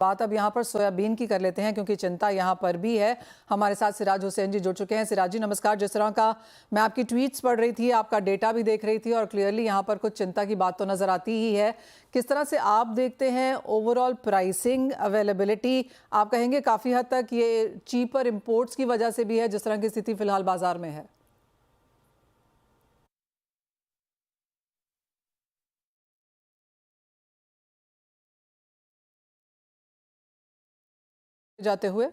बात अब यहाँ पर सोयाबीन की कर लेते हैं क्योंकि चिंता यहाँ पर भी है। हमारे साथ सिराज हुसैन जी जुड़ चुके हैं। सिराज जी नमस्कार। जिस तरह का मैं आपकी ट्वीट्स पढ़ रही थी, आपका डेटा भी देख रही थी और क्लियरली यहाँ पर कुछ चिंता की बात तो नजर आती ही है। किस तरह से आप देखते हैं ओवरऑल प्राइसिंग अवेलेबिलिटी? आप कहेंगे काफ़ी हद तक ये चीपर इम्पोर्ट्स की वजह से भी है जिस तरह की स्थिति फिलहाल बाजार में है? जाते हुए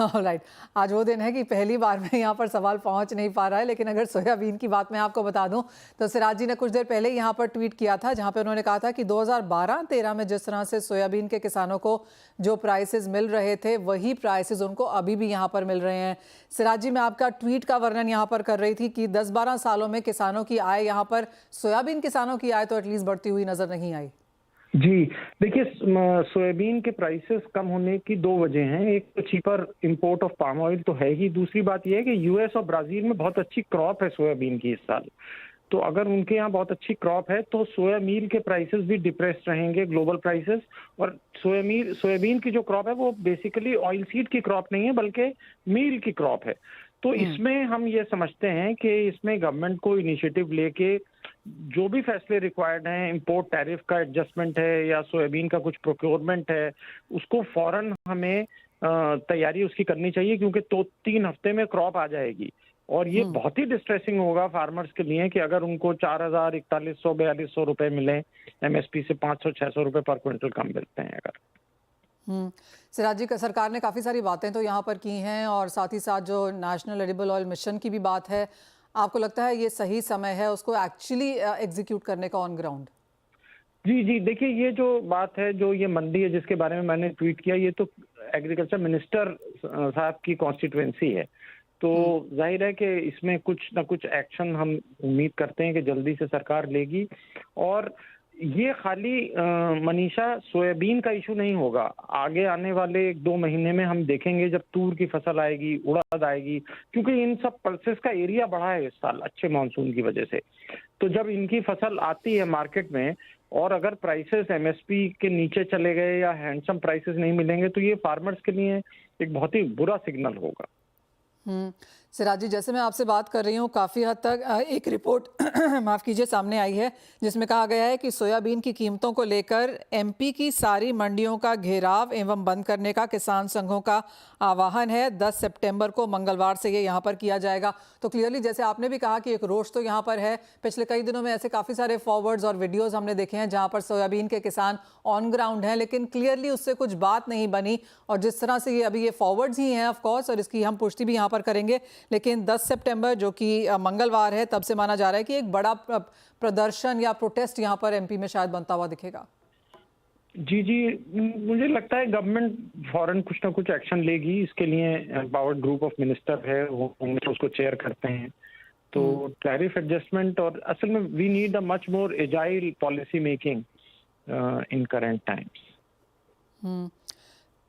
ऑलराइट, आज वो दिन है कि पहली बार में यहाँ पर सवाल पहुंच नहीं पा रहा है। लेकिन अगर सोयाबीन की बात मैं आपको बता दूं तो सिराज जी ने कुछ देर पहले यहाँ पर ट्वीट किया था जहाँ पे उन्होंने कहा था कि 2012-13 में जिस तरह से सोयाबीन के किसानों को जो प्राइसेस मिल रहे थे वही प्राइसेस उनको अभी भी यहाँ पर मिल रहे हैं। सिराज जी, मैं आपका ट्वीट का वर्णन यहाँ पर कर रही थी कि 10-12 सालों में किसानों की आय, यहाँ पर सोयाबीन किसानों की आय तो एटलीस्ट बढ़ती हुई नजर नहीं आई। जी, देखिए सोयाबीन के प्राइसेस कम होने की दो वजह हैं। एक तो cheaper import of palm oil तो है ही, दूसरी बात यह है कि यूएस और ब्राजील में बहुत अच्छी क्रॉप है सोयाबीन की इस साल। तो अगर उनके यहाँ बहुत अच्छी क्रॉप है तो सोया मील के प्राइसेस भी डिप्रेस्ड रहेंगे, ग्लोबल प्राइसेस। और सोयाबीन की जो क्रॉप है वो बेसिकली ऑयल सीड की क्रॉप नहीं है बल्कि मील की क्रॉप है। तो इसमें हम ये समझते हैं कि इसमें गवर्नमेंट को इनिशिएटिव लेके जो भी फैसले रिक्वायर्ड हैं, इंपोर्ट टैरिफ का एडजस्टमेंट है या सोयाबीन का कुछ प्रोक्योरमेंट है, उसको फौरन हमें तैयारी उसकी करनी चाहिए क्योंकि 2-3 हफ्ते में क्रॉप आ जाएगी। और ये बहुत ही डिस्ट्रेसिंग होगा फार्मर्स के लिए कि अगर उनको 4,000, 4100, 4200 रुपए मिले, एमएसपी से 500-600 रुपए पर क्विंटल कम मिलते हैं अगर। सिराज जी, सरकार ने काफ़ी सारी बातें तो यहाँ पर की हैं और साथ ही साथ जो नेशनल एडिबल ऑयल मिशन की भी बात है, आपको लगता है ये सही समय है उसको एक्चुअली एग्जीक्यूट करने का ऑन ग्राउंड? जी, देखिए ये जो बात है, जो ये मंडी है जिसके बारे में मैंने ट्वीट किया, ये तो एग्रीकल्चर मिनिस्टर साहब की कॉन्स्टिट्यूएंसी है। तो जाहिर है कि इसमें कुछ ना कुछ एक्शन हम उम्मीद करते हैं कि जल्दी से सरकार लेगी। और ये खाली मनीषा सोयाबीन का इशू नहीं होगा। आगे आने वाले 1-2 महीने में हम देखेंगे जब तूर की फसल आएगी, उड़द आएगी, क्योंकि इन सब पल्सेस का एरिया बढ़ा है इस साल अच्छे मानसून की वजह से। तो जब इनकी फसल आती है मार्केट में और अगर प्राइसेस एमएसपी के नीचे चले गए या हैंडसम प्राइसेस नहीं मिलेंगे तो ये फार्मर्स के लिए एक बहुत ही बुरा सिग्नल होगा। सिराज जी, जैसे मैं आपसे बात कर रही हूँ काफ़ी हद तक एक रिपोर्ट माफ़ कीजिए सामने आई है जिसमें कहा गया है कि सोयाबीन की कीमतों को लेकर एमपी की सारी मंडियों का घेराव एवं बंद करने का किसान संघों का आह्वान है। 10 सितंबर को मंगलवार से ये यहाँ पर किया जाएगा। तो क्लियरली जैसे आपने भी कहा कि एक रोष तो यहाँ पर है। पिछले कई दिनों में ऐसे काफ़ी सारे फॉरवर्ड्स और वीडियोज़ हमने देखे हैं जहाँ पर सोयाबीन के किसान ऑन ग्राउंड हैं, लेकिन क्लियरली उससे कुछ बात नहीं बनी। और जिस तरह से ये अभी ये फॉरवर्ड्स ही हैं ऑफकोर्स, और इसकी हम पुष्टि भी यहाँ पर करेंगे, लेकिन 10 सितंबर जो कि मंगलवार है तब से माना जा रहा है कि एक बड़ा प्रदर्शन या प्रोटेस्ट यहाँ पर एमपी में शायद बनता हुआ दिखेगा। जी, मुझे लगता है गवर्नमेंट फौरन कुछ ना कुछ एक्शन लेगी। इसके लिए एम्पावर्ड ग्रुप ऑफ मिनिस्टर है, वो उसको चेयर करते हैं। तो टैरिफ एडजस्टमेंट और असल में we need a much more agile policy making in current times.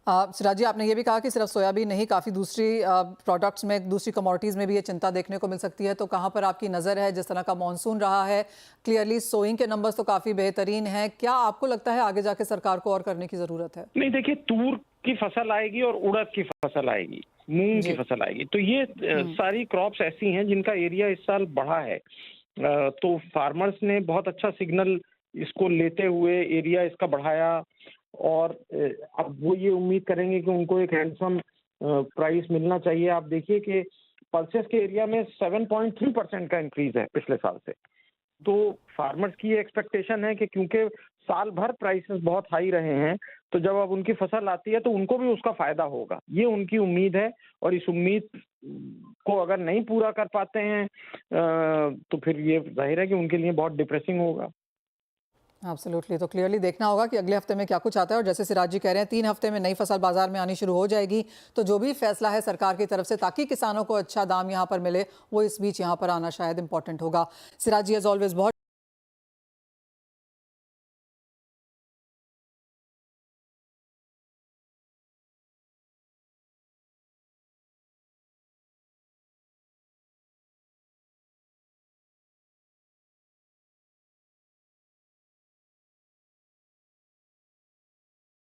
Siraj ji, आपने ये भी कहा कि सिर्फ सोयाबीन नहीं, काफ़ी दूसरी प्रोडक्ट्स में, दूसरी कमोडिटीज़ में भी ये चिंता देखने को मिल सकती है। तो कहाँ पर आपकी नज़र है? जिस तरह का मॉनसून रहा है, क्लियरली सोइंग के नंबर्स तो काफ़ी बेहतरीन हैं। क्या आपको लगता है आगे जाके सरकार को और करने की ज़रूरत है? नहीं, देखिए तूर की फसल आएगी और उड़द की फसल आएगी, मूंग की फसल आएगी। तो ये सारी क्रॉप्स ऐसी हैं जिनका एरिया इस साल बढ़ा है। तो फार्मर्स ने बहुत अच्छा सिग्नल इसको लेते हुए एरिया इसका बढ़ाया और अब वो ये उम्मीद करेंगे कि उनको एक हैंडसम प्राइस मिलना चाहिए। आप देखिए कि पल्सेस के एरिया में 7.3% का इंक्रीज है पिछले साल से। तो फार्मर्स की ये एक्सपेक्टेशन है कि क्योंकि साल भर प्राइसेस बहुत हाई रहे हैं, तो जब अब उनकी फसल आती है तो उनको भी उसका फायदा होगा, ये उनकी उम्मीद है। और इस उम्मीद को अगर नहीं पूरा कर पाते हैं तो फिर ये जाहिर है कि उनके लिए बहुत डिप्रेसिंग होगा। एब्सोल्युटली। तो क्लियरली देखना होगा कि अगले हफ्ते में क्या कुछ आता है। और जैसे सिराज जी कह रहे हैं 3 हफ्ते में नई फसल बाजार में आनी शुरू हो जाएगी। तो जो भी फैसला है सरकार की तरफ से ताकि किसानों को अच्छा दाम यहाँ पर मिले, वो इस बीच यहाँ पर आना शायद इंपॉर्टेंट होगा। सिराज जी, एज ऑलवेज बहुत